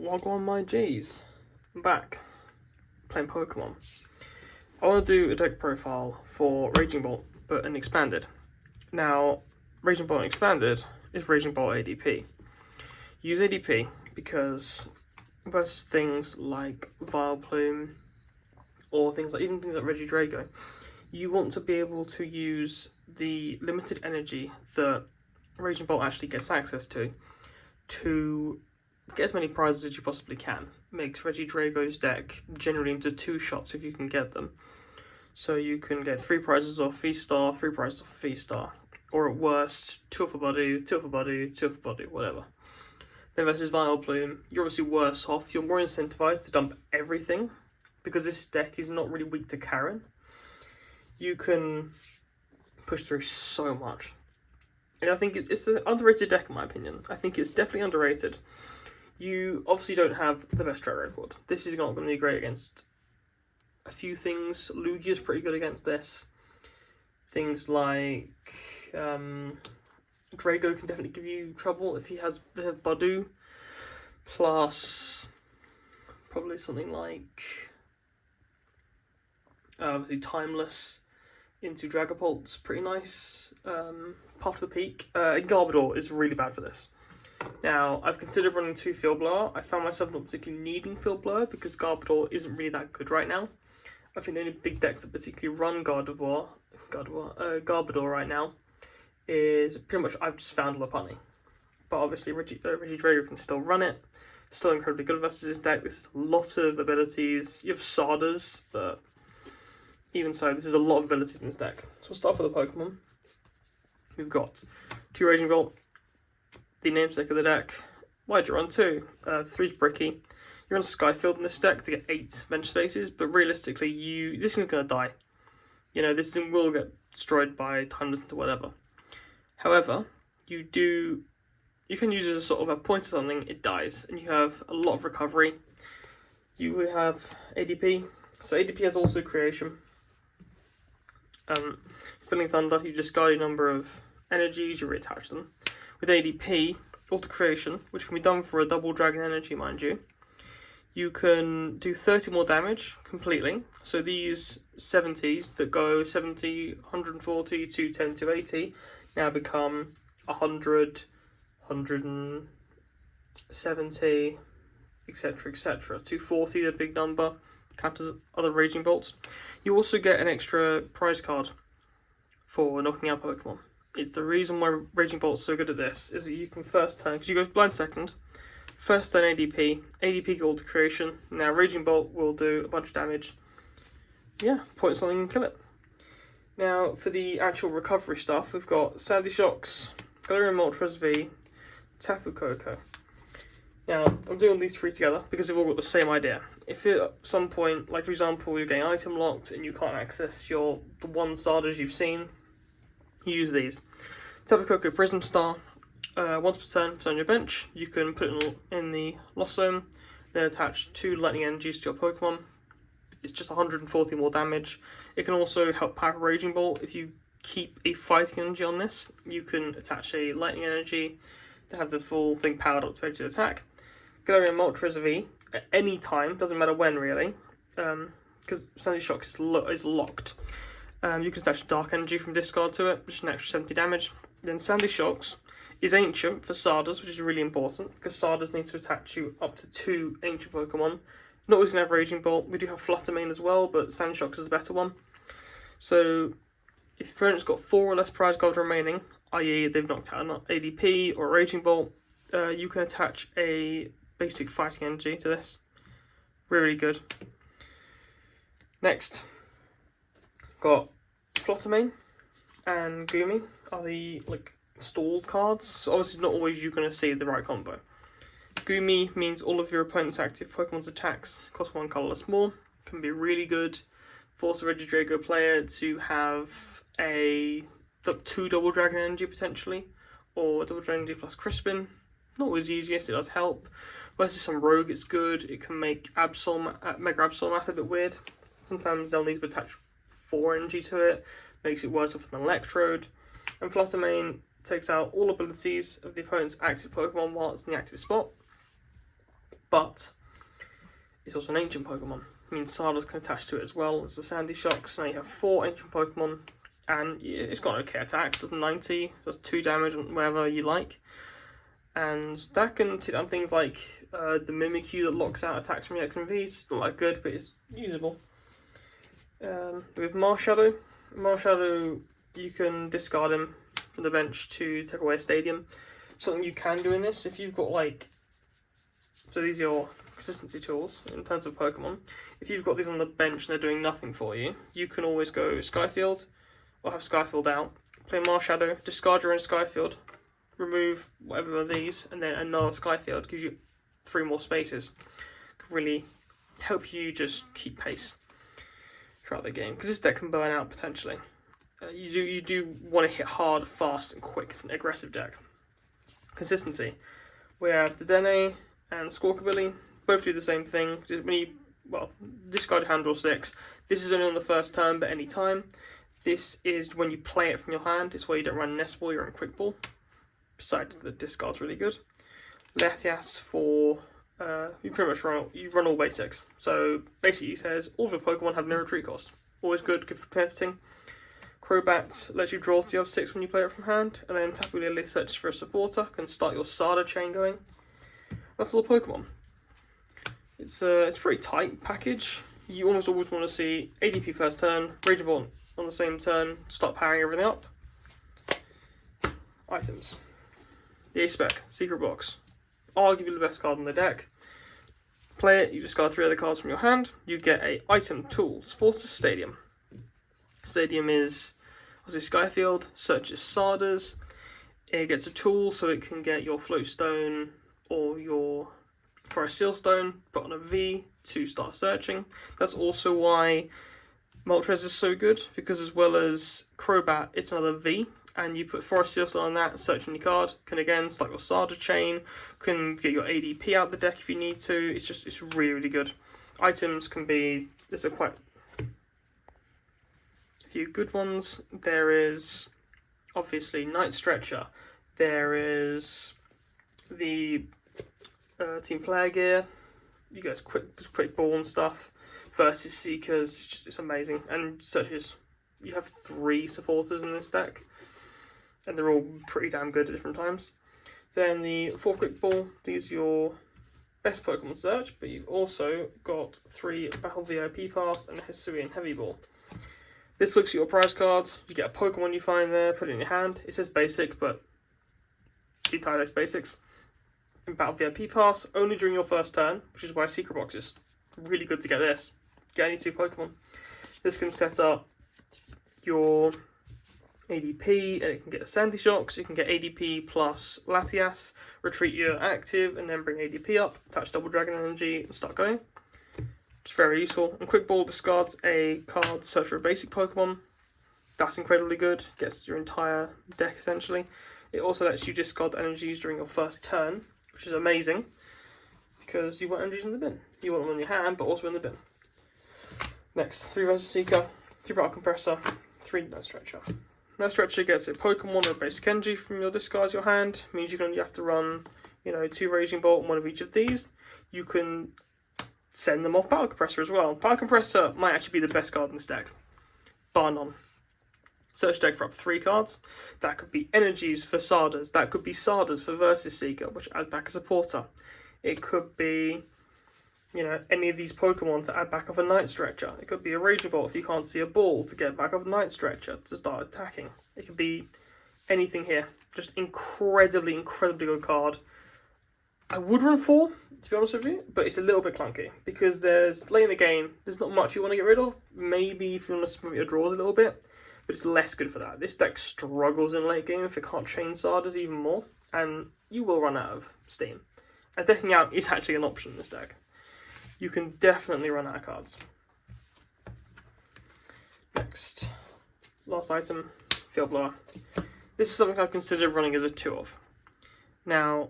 Wagwan my G's. I'm back, playing Pokemon. I want to do a deck profile for Raging Bolt, but an expanded. Now, Raging Bolt expanded is Raging Bolt ADP. Use ADP because versus things like Vileplume or even things like Regidrago, you want to be able to use the limited energy that Raging Bolt actually gets access to get as many prizes as you possibly can. Makes Regidrago's deck generally into 2 shots if you can get them. So you can get 3 prizes off V-Star, 3 prizes off V-Star, or at worst, 2 off a body, 2 off a body, 2 off a body, whatever. Then versus Vileplume, you're obviously worse off. You're more incentivized to dump everything because this deck is not really weak to Karen. You can push through so much. And I think it's an underrated deck in my opinion. I think it's definitely underrated. You obviously don't have the best track record. This is not going to be great against a few things. Lugia's pretty good against this. Things like Drago can definitely give you trouble if he has the Badu. Plus, probably something like obviously Timeless into Dragapult's pretty nice. Part of the peak. Garbodor is really bad for this. Now, I've considered running 2 Field Blower. I found myself not particularly needing Field Blower because Garbodor isn't really that good right now. I think the only big decks that particularly run Garbodor right now is pretty much I've just found Lopunny. But obviously Regidrago can still run it. Still incredibly good versus this deck. This is a lot of abilities. You have Sardas, but even so, this is a lot of abilities in this deck. So we'll start with the Pokemon. We've got 2 Raging Bolt, the namesake of the deck. Why'd you run 2? 3's Bricky. You're on Skyfield in this deck to get 8 bench spaces, but realistically, this thing's going to die. You know, this thing will get destroyed by Timeless into whatever. However, you can use it as a sort of a point or something, it dies, and you have a lot of recovery. You have ADP, so ADP has also creation. Filling Thunder, you discard a number of energies, you reattach them. With ADP, Alter Creation, which can be done for a double Dragon Energy, mind you, you can do 30 more damage completely. So these 70s that go 70, 140, 210, 280 now become 100, 170, etc, etc. 240, the big number, counters other Raging Bolts. You also get an extra prize card for knocking out Pokemon. It's the reason why Raging Bolt's so good at this, is that you can first turn, because you go blind second, first turn ADP go Alter Creation. Now Raging Bolt will do a bunch of damage. Yeah, point something and kill it. Now for the actual recovery stuff, we've got Sandy Shocks, Galarian Moltres V, Tapu Koko. Now, I'm doing these 3 together because they've all got the same idea. If at some point, like for example, you're getting item locked and you can't access the 1 starters you've seen, use these. Tapu Koko Prism Star, once per turn, it's on your bench. You can put it in the Lost Zone, then attach 2 Lightning Energies to your Pokemon. It's just 140 more damage. It can also help power Raging Bolt. If you keep a Fighting Energy on this, you can attach a Lightning Energy to have the full thing powered up to edge the attack. Galarian Moltres V at any time, doesn't matter when really, because Sandy Shock is locked. You can attach Dark Energy from discard to it, which is an extra 70 damage. Then Sandy Shocks is Ancient for Sardas, which is really important, because Sardas need to attach you up to 2 Ancient Pokemon. Not always going to have Raging Bolt, we do have Fluttermane as well, but Sandy Shocks is a better one. So, if your opponent's got 4 or less prize gold remaining, i.e. they've knocked out an ADP or a Raging Bolt, you can attach a basic Fighting Energy to this. Really good. Next, got Fluttermane and Gloomy are the stalled cards. So obviously not always you're going to see the right combo. Gloomy means all of your opponent's active Pokemon's attacks cost 1 colourless more. Can be really good. Force a Regidrago player to have a 2 double Dragon Energy potentially, or double Dragon Energy plus Crispin. Not always the easiest, it does help. Versus some Rogue, it's good. It can make Mega Absol Math a bit weird. Sometimes they'll need to attach 4 energy to it, makes it worse off than Electrode. And Fluttermane takes out all abilities of the opponent's active Pokemon while it's in the active spot. but it's also an ancient Pokemon. I mean, Sardas can attach to it as well as the Sandy Shocks. Now you have 4 ancient Pokemon, and it's got an okay attack. It does 90, does 2 damage on wherever you like. And that can take down things like the Mimikyu that locks out attacks from your X and Vs. It's not that good, but it's usable. With Marshadow, you can discard him from the bench to take away a stadium. Something you can do in this, if you've got like, so these are your consistency tools in terms of Pokemon. If you've got these on the bench and they're doing nothing for you, you can always go Skyfield, or have Skyfield out, play Marshadow, discard your own Skyfield, remove whatever of these, and then another Skyfield gives you 3 more spaces. Can really help you just keep pace throughout the game, because this deck can burn out potentially. You do want to hit hard, fast, and quick. It's an aggressive deck. Consistency. We have Dedenne and Squawkabilly. Both do the same thing. When you, discard hand draw 6. This is only on the first turn, but any time. This is when you play it from your hand. It's where you don't run Nest Ball, you run Quick Ball. Besides, the discard's really good. Latias for you pretty much run all basics. So basically, it says all of your Pokemon have no retreat cost. Always good for pivoting. Crobat lets you draw to the other 6 when you play it from hand, and then Tapu Lele searches for a supporter, can start your Sada chain going. That's all the Pokemon. It's a pretty tight package. You almost always want to see ADP first turn, Raging Bolt on the same turn, start powering everything up. Items. The A-Spec, Secret Box. Arguably the best card in the deck. Play it, you discard 3 other cards from your hand, you get a item, tool, supporter, Stadium. Stadium is obviously Skyfield, searches Sardas. It gets a tool so it can get your Float Stone or your Forest Seal Stone put on a V to start searching. That's also why Moltres is so good, because as well as Crobat, it's another V, and you put Forest Seal Stone on that, search on your card, can again start your Sada chain, can get your ADP out the deck if you need to. It's really, really good. Items can be, there's a quite few good ones. There is obviously Night Stretcher. There is the Team Flare gear. You guys quick ball and stuff. Versus Seekers, it's amazing. And searches. You have 3 supporters in this deck, and they're all pretty damn good at different times. Then the 4 quick ball. These are your best Pokemon search, but you've also got 3 Battle VIP Pass and a Hisuian Heavy Ball. This looks at your prize cards. You get a Pokemon you find there, put it in your hand. It says basic, but the entire deck's basics. And Battle VIP Pass only during your first turn, which is why Secret Box is really good to get this. Get any 2 Pokemon. This can set up your ADP, and it can get a Sandy Shocks. You can get ADP plus Latias, retreat your active, and then bring ADP up, attach Double Dragon Energy, and start going. It's very useful. And Quick Ball discards a card, search for a basic Pokemon. That's incredibly good. Gets your entire deck essentially. It also lets you discard the energies during your first turn, which is amazing, because you want energies in the bin. You want them in your hand, but also in the bin. Next, 3 Versus Seeker, 3 Battle Compressor, 3 Night Stretcher. Night Stretcher gets a Pokemon or a basic energy from your discard your hand. Means you have to run, 2 Raging Bolt and 1 of each of these. You can send them off Battle Compressor as well. Battle Compressor might actually be the best card in this deck, bar none. Search deck for up to 3 cards. That could be energies for Sardas. That could be Sardas for Versus Seeker, which adds back a supporter. It could be, any of these Pokemon to add back off a Night Stretcher. It could be a Raging Bolt if you can't see a ball to get back off a Night Stretcher to start attacking. It could be anything here. Just incredibly, incredibly good card. I would run 4, to be honest with you, but it's a little bit clunky because late in the game, there's not much you want to get rid of. Maybe if you want to split your draws a little bit, but it's less good for that. This deck struggles in late game if it can't chain Sardas even more, and you will run out of steam. And decking out is actually an option in this deck. You can definitely run out of cards. Next, last item, Field Blower. This is something I've considered running as a 2 of. Now,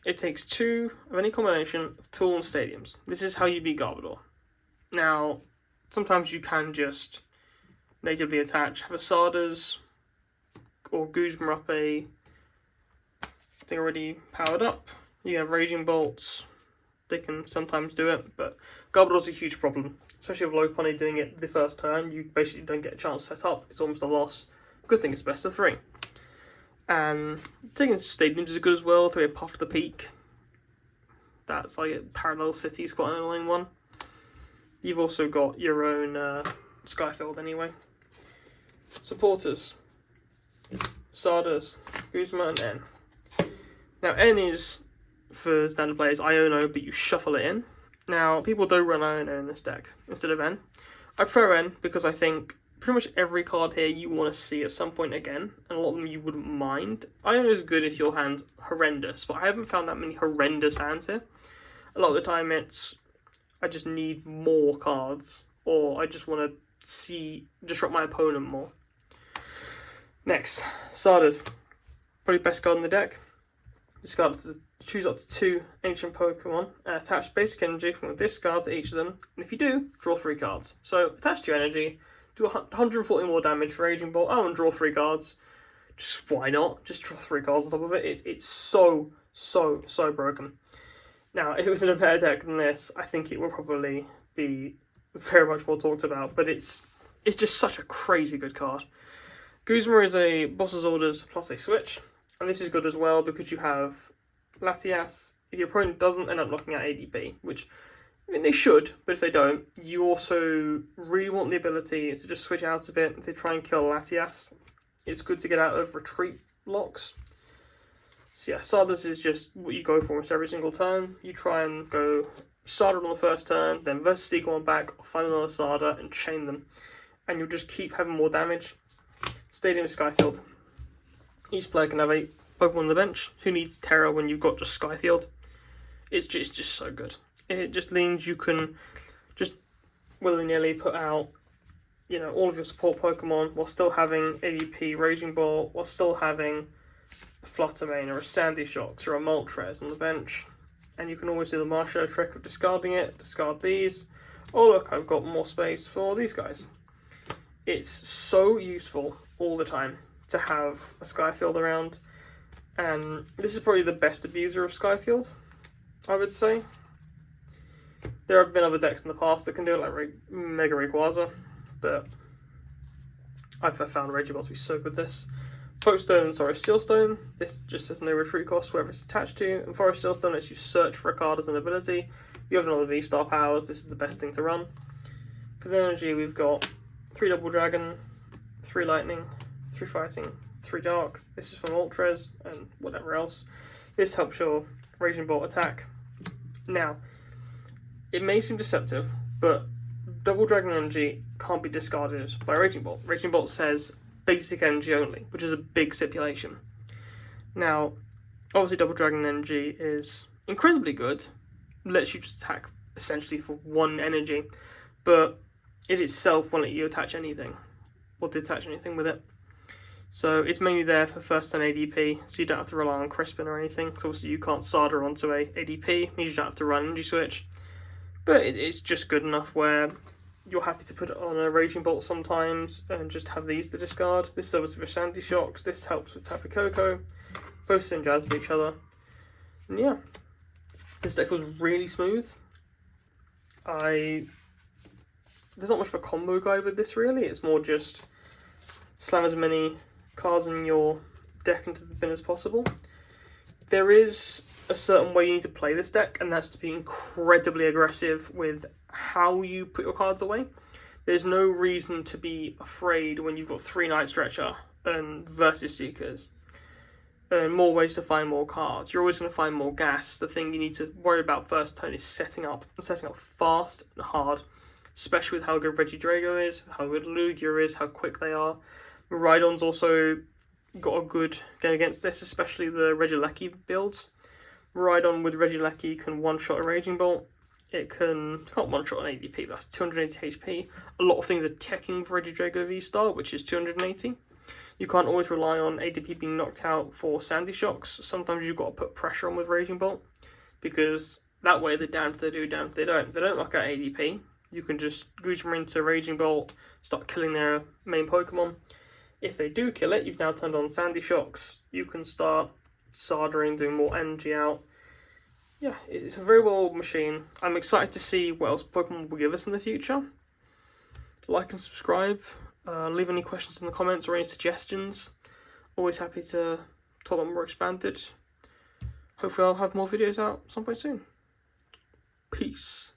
it takes 2 of any combination of Tool and Stadiums. This is how you beat Garbodor. Now, sometimes you can just natively attach, have a Sardas or Guzma up a thing already powered up. You have Raging Bolts, they can sometimes do it, but Garbodor's a huge problem, especially with Lopunny doing it the first turn. You basically don't get a chance to set up. It's almost a loss. Good thing it's best of 3. And taking stadiums is good as well, to be a Puff to the Peak. That's like a Parallel City is quite an annoying one. You've also got your own Skyfield anyway. Supporters. Sardas, Guzma, and N. Now N is, for standard players, Iono, but you shuffle it in. Now, people do run Iono in this deck instead of N. I prefer N because I think pretty much every card here you want to see at some point again, and a lot of them you wouldn't mind. Iono is good if your hand's horrendous, but I haven't found that many horrendous hands here. A lot of the time it's, I just need more cards, or I just want to disrupt my opponent more. Next, Sardas. Probably best card in the deck. Choose up to 2 ancient Pokemon, attach basic energy from a discard to each of them, and if you do, draw 3 cards. So, attach to your energy, do 140 more damage for Raging Bolt, and draw 3 cards. Just why not? Just draw 3 cards on top of it. It's so broken. Now, if it was in a better deck than this, I think it would probably be very much more talked about, but it's just such a crazy good card. Guzma is a Boss's Orders plus a switch, and this is good as well because you have Latias. If your opponent doesn't end up knocking out ADP, which, I mean, they should, but if they don't, you also really want the ability to just switch out a bit to try and kill Latias. It's good to get out of retreat locks. So yeah, Sardas is just what you go for almost every single turn. You try and go Sarda on the first turn, then versus Seagull on back, find another Sarda and chain them. And you'll just keep having more damage. Stadium Skyfield. Each player can have a Pokemon on the bench. Who needs Terra when you've got just Skyfield? It's just so good. It just means you can just willy-nilly put out, you know, all of your support Pokemon while still having ADP Raging Bolt, while still having a Fluttermane or a Sandy Shocks or a Moltres on the bench. And you can always do the Marshall trick of discarding it, discard these. Oh look, I've got more space for these guys. It's so useful all the time to have a Skyfield around, and this is probably the best abuser of Skyfield, I would say. There have been other decks in the past that can do it, like Mega Rayquaza, but I've found Regibot to be so good with this. Folkestone and Forest Steelstone, this just has no retreat cost wherever it's attached to, and Forest Steelstone lets you search for a card as an ability. You have another V-Star powers, this is the best thing to run. For the energy, we've got 3 Double Dragon, 3 Lightning, 3 Fighting, 3 Dark. This is from Moltres and whatever else. This helps your Raging Bolt attack. Now, it may seem deceptive, but Double Dragon energy can't be discarded by Raging Bolt. Raging Bolt says basic energy only, which is a big stipulation. Now, obviously Double Dragon energy is incredibly good. Lets you just attack essentially for 1 energy, but it itself won't let you attach anything, or detach anything with it. So it's mainly there for first turn ADP, so you don't have to rely on Crispin or anything, because obviously you can't Sarda onto a ADP, means you don't have to run Energy Switch. But it's just good enough where you're happy to put it on a Raging Bolt sometimes, and just have these to discard. This is obviously for Sandy Shocks, this helps with Tapu Koko, both synergize with each other. And yeah, this deck feels really smooth. There's not much of a combo guide with this really, it's more just slam as many cards in your deck into the bin as possible. There is a certain way you need to play this deck, and that's to be incredibly aggressive with how you put your cards away. There's no reason to be afraid when you've got 3 Night Stretcher and Versus Seekers, and more ways to find more cards. You're always going to find more gas. The thing you need to worry about first turn is setting up fast and hard, especially with how good Regidrago is, how good Lugia is, how quick they are. Rhydon's also got a good game against this, especially the Regieleki builds. Rhydon with Regieleki can one-shot a Raging Bolt. It can't one-shot an ADP, that's 280 HP. A lot of things are checking for Regidrago V-Star, which is 280. You can't always rely on ADP being knocked out for Sandy Shocks. Sometimes you've got to put pressure on with Raging Bolt, because that way they're down if they do, down if they don't. If they don't knock out ADP, you can just Guzma into Raging Bolt, start killing their main Pokemon. If they do kill it, you've now turned on Sandy Shocks. You can start Sardering, doing more energy out. yeah, it's a very well machine. I'm excited to see what else Pokemon will give us in the future. Like and subscribe. Leave any questions in the comments or any suggestions. Always happy to talk about more expanded. Hopefully I'll have more videos out some point soon. Peace.